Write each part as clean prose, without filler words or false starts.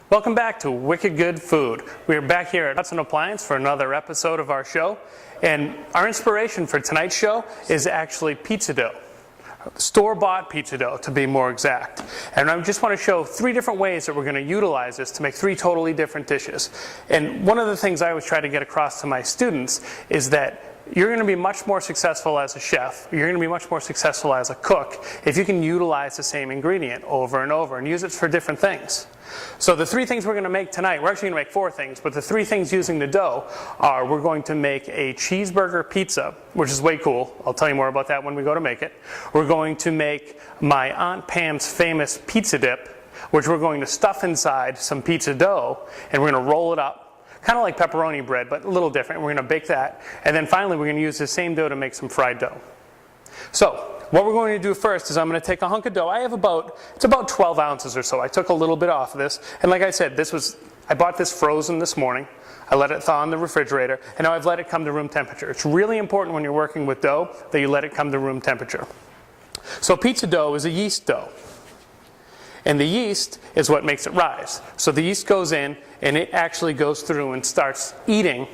Welcome back to Wicked Good Food. We are back here at Hudson Appliance for another episode of our show. And our inspiration for tonight's show is actually pizza dough. Store-bought pizza dough, to be more exact. And I just want to show three different ways that we're going to utilize this to make three totally different dishes. And one of the things I always try to get across to my students is that you're going to be much more successful as a chef, you're going to be much more successful as a cook if you can utilize the same ingredient over and over and use it for different things. So the three things we're going to make tonight, we're actually going to make four things, but the three things using the dough are we're going to make a cheeseburger pizza, which is way cool. I'll tell you more about that when we go to make it. We're going to make my Aunt Pam's famous pizza dip, which we're going to stuff inside some pizza dough, and we're going to roll it up. Kind of like pepperoni bread, but a little different. We're going to bake that. And then finally, we're going to use the same dough to make some fried dough. So what we're going to do first is I'm going to take a hunk of dough. I have it's about 12 ounces or so. I took a little bit off of this. And like I said, I bought this frozen this morning. I let it thaw in the refrigerator. And now I've let it come to room temperature. It's really important when you're working with dough that you let it come to room temperature. So pizza dough is a yeast dough. And the yeast is what makes it rise. So the yeast goes in, and it actually goes through and starts eating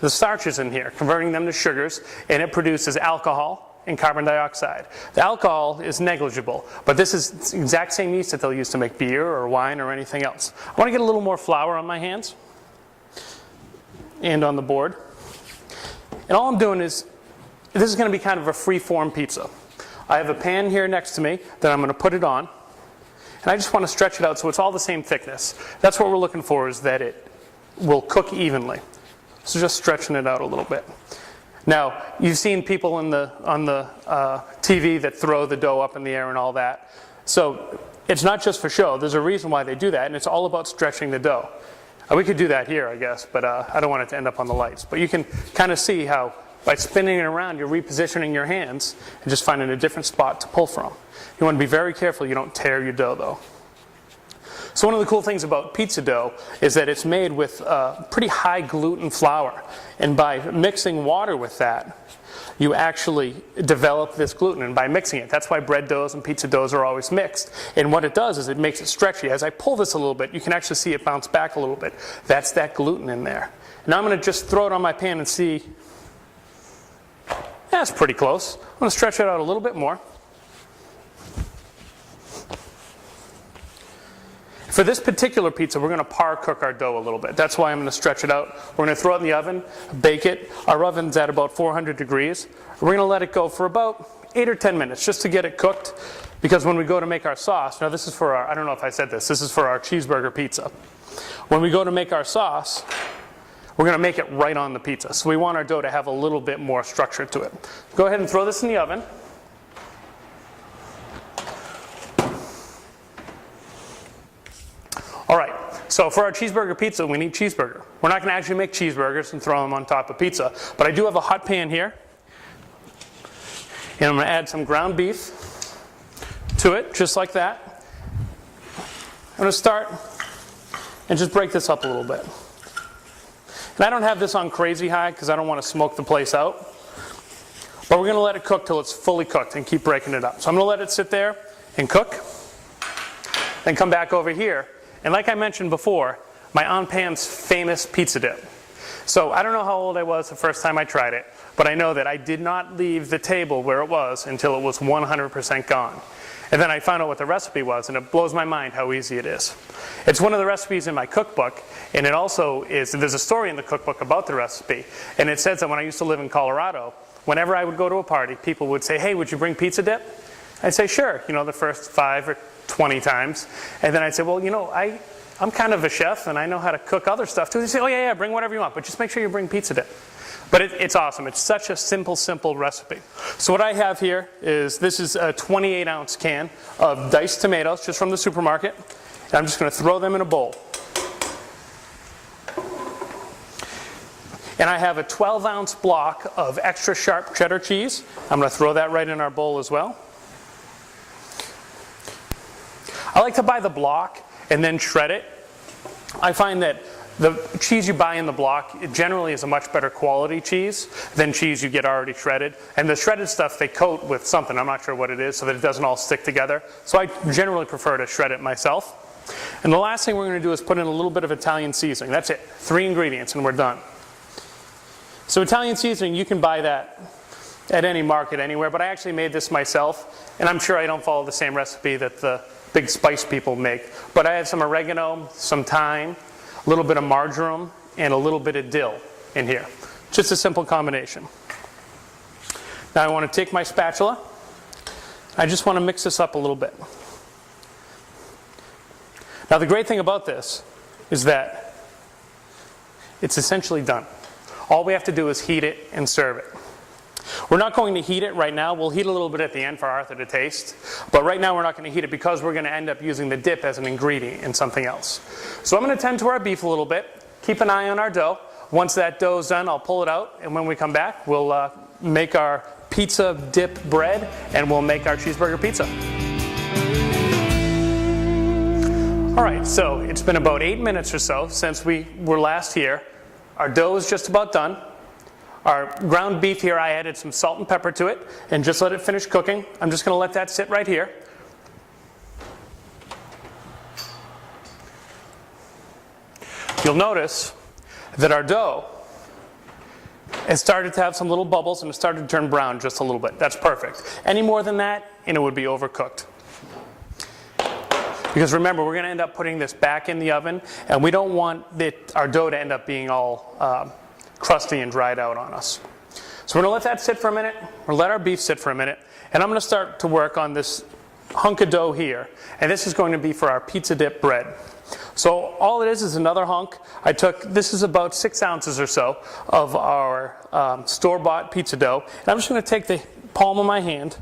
the starches in here, converting them to sugars, and it produces alcohol and carbon dioxide. The alcohol is negligible, but this is the exact same yeast that they'll use to make beer or wine or anything else. I want to get a little more flour on my hands and on the board. And all I'm doing is, this is going to be kind of a free-form pizza. I have a pan here next to me that I'm going to put it on. And I just want to stretch it out so it's all the same thickness. That's what we're looking for, is that it will cook evenly. So just stretching it out a little bit. Now, you've seen people on the TV that throw the dough up in the air and all that. So it's not just for show. There's a reason why they do that, and it's all about stretching the dough. We could do that here, I guess, but I don't want it to end up on the lights. But you can kind of see how by spinning it around, you're repositioning your hands and just finding a different spot to pull from. You want to be very careful you don't tear your dough, though. So one of the cool things about pizza dough is that it's made with pretty high gluten flour. And by mixing water with that, you actually develop this gluten. And by mixing it, that's why bread doughs and pizza doughs are always mixed. And what it does is it makes it stretchy. As I pull this a little bit, you can actually see it bounce back a little bit. That's that gluten in there. Now I'm going to just throw it on my pan and see. That's pretty close. I'm going to stretch it out a little bit more. For this particular pizza, we're going to par cook our dough a little bit. That's why I'm going to stretch it out. We're going to throw it in the oven, bake it. Our oven's at about 400 degrees. We're going to let it go for about 8 or 10 minutes just to get it cooked. Because when we go to make our sauce, now this is for I don't know if I said this is for our cheeseburger pizza. When we go to make our sauce, we're going to make it right on the pizza. So we want our dough to have a little bit more structure to it. Go ahead and throw this in the oven. All right, so for our cheeseburger pizza, we need cheeseburger. We're not going to actually make cheeseburgers and throw them on top of pizza, but I do have a hot pan here. And I'm going to add some ground beef to it, just like that. I'm going to start and just break this up a little bit. And I don't have this on crazy high because I don't want to smoke the place out. But we're going to let it cook till it's fully cooked and keep breaking it up. So I'm going to let it sit there and cook. Then come back over here. And like I mentioned before, my Aunt Pam's famous pizza dip. So I don't know how old I was the first time I tried it, but I know that I did not leave the table where it was until it was 100% gone. And then I found out what the recipe was, and it blows my mind how easy it is. It's one of the recipes in my cookbook, and it also is, there's a story in the cookbook about the recipe. And it says that when I used to live in Colorado, whenever I would go to a party, people would say, hey, would you bring pizza dip? I'd say, sure, the first 5 or 20 times. And then I'd say, well, I'm kind of a chef, and I know how to cook other stuff too. They'd say, oh, yeah, bring whatever you want, but just make sure you bring pizza dip. But it's awesome. It's such a simple recipe. So what I have here is, this is a 28-ounce can of diced tomatoes, just from the supermarket. And I'm just going to throw them in a bowl. And I have a 12-ounce block of extra sharp cheddar cheese. I'm going to throw that right in our bowl as well. I like to buy the block and then shred it. I find that the cheese you buy in the block, it generally is a much better quality cheese than cheese you get already shredded. And the shredded stuff they coat with something, I'm not sure what it is, so that it doesn't all stick together. So I generally prefer to shred it myself. And the last thing we're going to do is put in a little bit of Italian seasoning. That's it. 3 ingredients and we're done. So Italian seasoning, you can buy that at any market anywhere, but I actually made this myself, and I'm sure I don't follow the same recipe that the big spice people make. But I have some oregano, some thyme, a little bit of marjoram, and a little bit of dill in here. Just a simple combination. Now I want to take my spatula. I just want to mix this up a little bit. Now the great thing about this is that it's essentially done. All we have to do is heat it and serve it. We're not going to heat it right now. We'll heat a little bit at the end for Arthur to taste. But right now we're not going to heat it because we're going to end up using the dip as an ingredient in something else. So I'm going to tend to our beef a little bit. Keep an eye on our dough. Once that dough's done, I'll pull it out. And when we come back, we'll make our pizza dip bread and we'll make our cheeseburger pizza. All right, so it's been about 8 minutes or so since we were last here. Our dough is just about done. Our ground beef here, I added some salt and pepper to it and just let it finish cooking. I'm just going to let that sit right here. You'll notice that our dough has started to have some little bubbles and it started to turn brown just a little bit. That's perfect. Any more than that and it would be overcooked. Because remember, we're going to end up putting this back in the oven and we don't want our dough to end up being all crusty and dried out on us. So we're going to let that sit for a minute. We're going to let our beef sit for a minute. And I'm going to start to work on this hunk of dough here. And this is going to be for our pizza dip bread. So all it is another hunk. This is about 6 ounces or so of our store-bought pizza dough. And I'm just going to take the palm of my hand,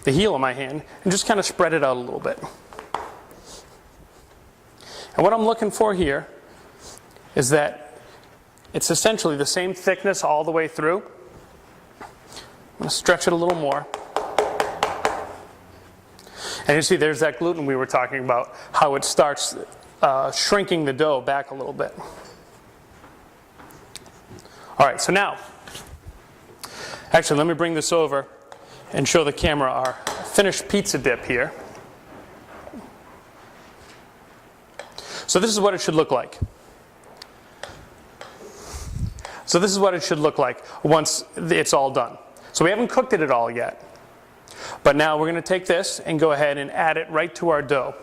the heel of my hand, and just kind of spread it out a little bit. And what I'm looking for here is that it's essentially the same thickness all the way through. I'm going to stretch it a little more. And you see there's that gluten we were talking about, how it starts shrinking the dough back a little bit. All right, so now, actually let me bring this over and show the camera our finished pizza dip here. So this is what it should look like. So this is what it should look like once it's all done. So we haven't cooked it at all yet. But now we're going to take this and go ahead and add it right to our dough.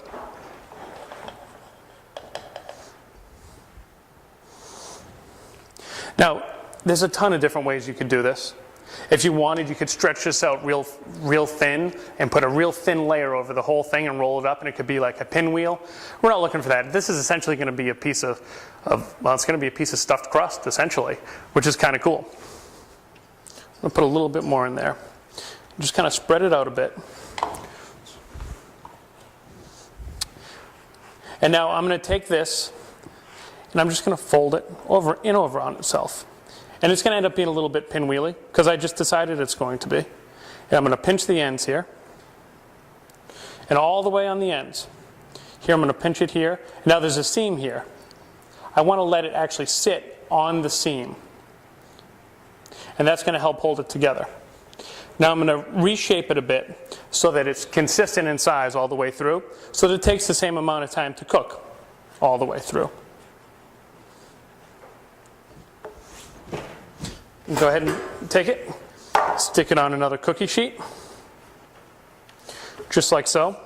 Now, there's a ton of different ways you could do this. If you wanted, you could stretch this out real thin and put a real thin layer over the whole thing and roll it up, and it could be like a pinwheel. We're not looking for that. This is essentially going to be a piece of it's going to be a piece of stuffed crust, essentially, which is kind of cool. I'm going to put a little bit more in there. Just kind of spread it out a bit. And now I'm going to take this, and I'm just going to fold it over on itself. And it's going to end up being a little bit pinwheely, because I just decided it's going to be. And I'm going to pinch the ends here. And all the way on the ends. Here I'm going to pinch it here. Now there's a seam here. I want to let it actually sit on the seam. And that's going to help hold it together. Now I'm going to reshape it a bit so that it's consistent in size all the way through, so that it takes the same amount of time to cook all the way through. Go ahead and take it, stick it on another cookie sheet, just like so.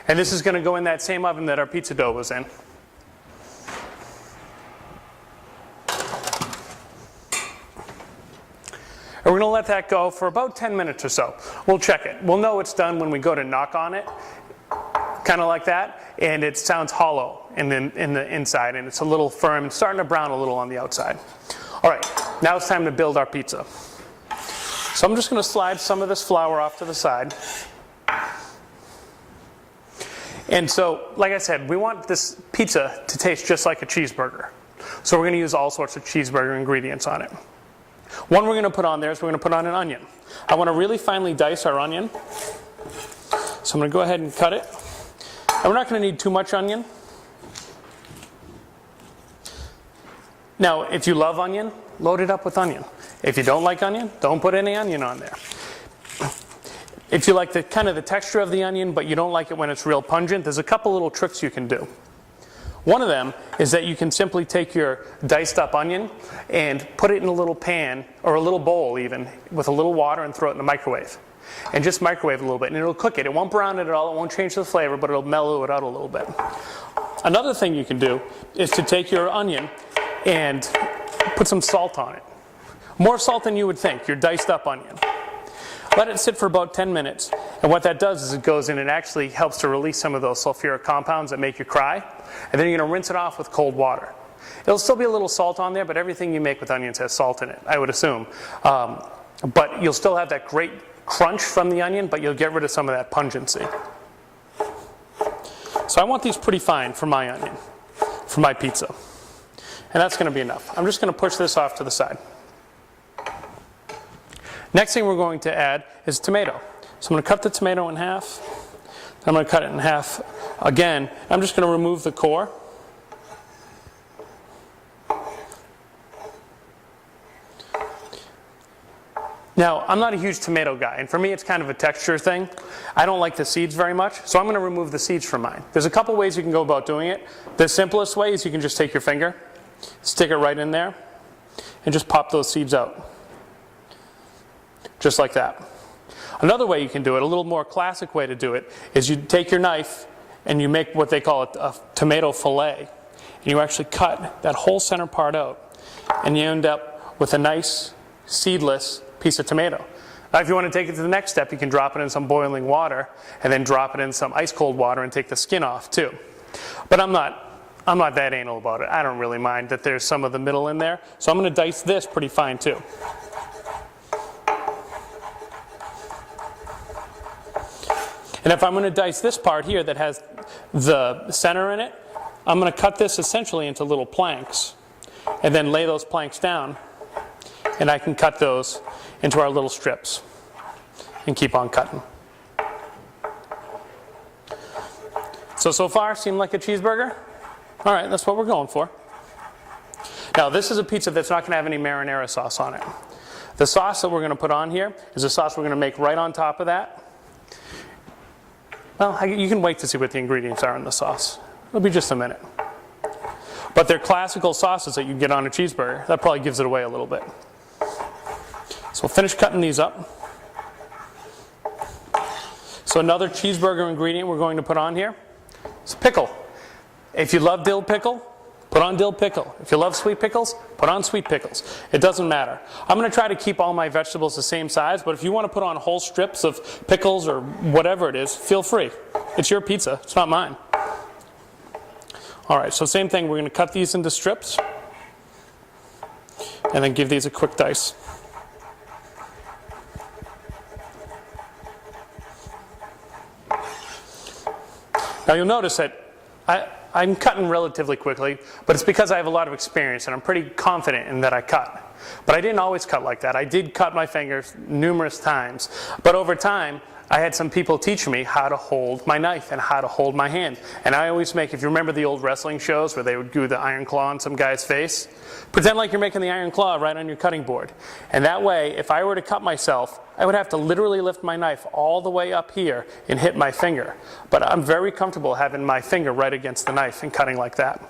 And this is going to go in that same oven that our pizza dough was in. And we're going to let that go for about 10 minutes or so. We'll check it. We'll know it's done when we go to knock on it, kind of like that, and it sounds hollow in the inside, and it's a little firm and starting to brown a little on the outside. All right, now it's time to build our pizza. So I'm just going to slide some of this flour off to the side. And so, like I said, we want this pizza to taste just like a cheeseburger. So we're going to use all sorts of cheeseburger ingredients on it. One we're going to put on there is we're going to put on an onion. I want to really finely dice our onion. So I'm going to go ahead and cut it. And we're not going to need too much onion. Now, if you love onion, load it up with onion. If you don't like onion, don't put any onion on there. If you like the kind of the texture of the onion, but you don't like it when it's real pungent, there's a couple little tricks you can do. One of them is that you can simply take your diced up onion and put it in a little pan, or a little bowl even, with a little water and throw it in the microwave. And just microwave it a little bit, and it'll cook it. It won't brown it at all, it won't change the flavor, but it'll mellow it out a little bit. Another thing you can do is to take your onion and put some salt on it. More salt than you would think, your diced up onion. Let it sit for about 10 minutes, and what that does is it goes in and actually helps to release some of those sulfuric compounds that make you cry, and then you're going to rinse it off with cold water. It'll still be a little salt on there, but everything you make with onions has salt in it, I would assume. But you'll still have that great crunch from the onion, but you'll get rid of some of that pungency. So I want these pretty fine for my onion, for my pizza. And that's going to be enough. I'm just going to push this off to the side. Next thing we're going to add is tomato. So I'm going to cut the tomato in half. I'm going to cut it in half again. I'm just going to remove the core. Now, I'm not a huge tomato guy, and for me it's kind of a texture thing. I don't like the seeds very much, so I'm going to remove the seeds from mine. There's a couple ways you can go about doing it. The simplest way is you can just take your finger, stick it right in there, and just pop those seeds out. Just like that. Another way you can do it, a little more classic way to do it, is you take your knife and you make what they call a tomato fillet. And you actually cut that whole center part out, and you end up with a nice seedless piece of tomato. Now if you want to take it to the next step, you can drop it in some boiling water and then drop it in some ice cold water and take the skin off too. But I'm not that anal about it. I don't really mind that there's some of the middle in there. So I'm going to dice this pretty fine too. And if I'm going to dice this part here that has the center in it, I'm going to cut this essentially into little planks and then lay those planks down, and I can cut those into our little strips and keep on cutting. So far seem like a cheeseburger? All right, that's what we're going for. Now this is a pizza that's not going to have any marinara sauce on it. The sauce that we're going to put on here is a sauce we're going to make right on top of that. Well, you can wait to see what the ingredients are in the sauce. It'll be just a minute. But they're classical sauces that you get on a cheeseburger. That probably gives it away a little bit. So we'll finish cutting these up. So another cheeseburger ingredient we're going to put on here is pickle. If you love dill pickle, put on dill pickle. If you love sweet pickles, put on sweet pickles. It doesn't matter. I'm going to try to keep all my vegetables the same size, but if you want to put on whole strips of pickles or whatever it is, feel free. It's your pizza. It's not mine. All right, so same thing. We're going to cut these into strips and then give these a quick dice. Now you'll notice that I'm cutting relatively quickly, but it's because I have a lot of experience and I'm pretty confident in that I cut. But I didn't always cut like that. I did cut my fingers numerous times, but over time I had some people teach me how to hold my knife and how to hold my hand. And I always make, if you remember the old wrestling shows where they would do the iron claw on some guy's face, pretend like you're making the iron claw right on your cutting board. And that way, if I were to cut myself, I would have to literally lift my knife all the way up here and hit my finger. But I'm very comfortable having my finger right against the knife and cutting like that.